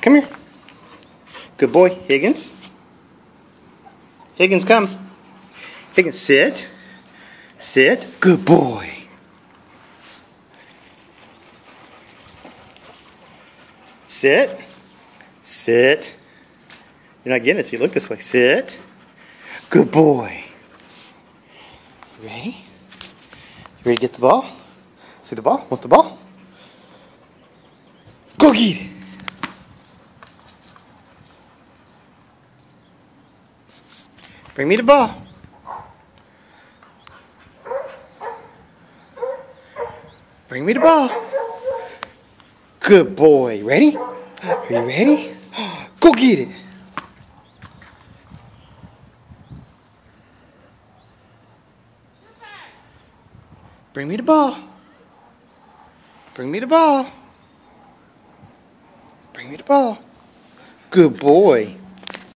Come here. Good boy, Higgins. Higgins, come. Higgins, sit. Sit. Good boy. Sit. Sit. You're not getting it, so you look this way. Sit. Good boy. You ready? You ready to get the ball? See the ball? Want the ball? Go get it. Bring me the ball. Bring me the ball. Good boy. Ready? Are you ready? Go get it. Bring me the ball. Bring me the ball. Bring me the ball. Good boy.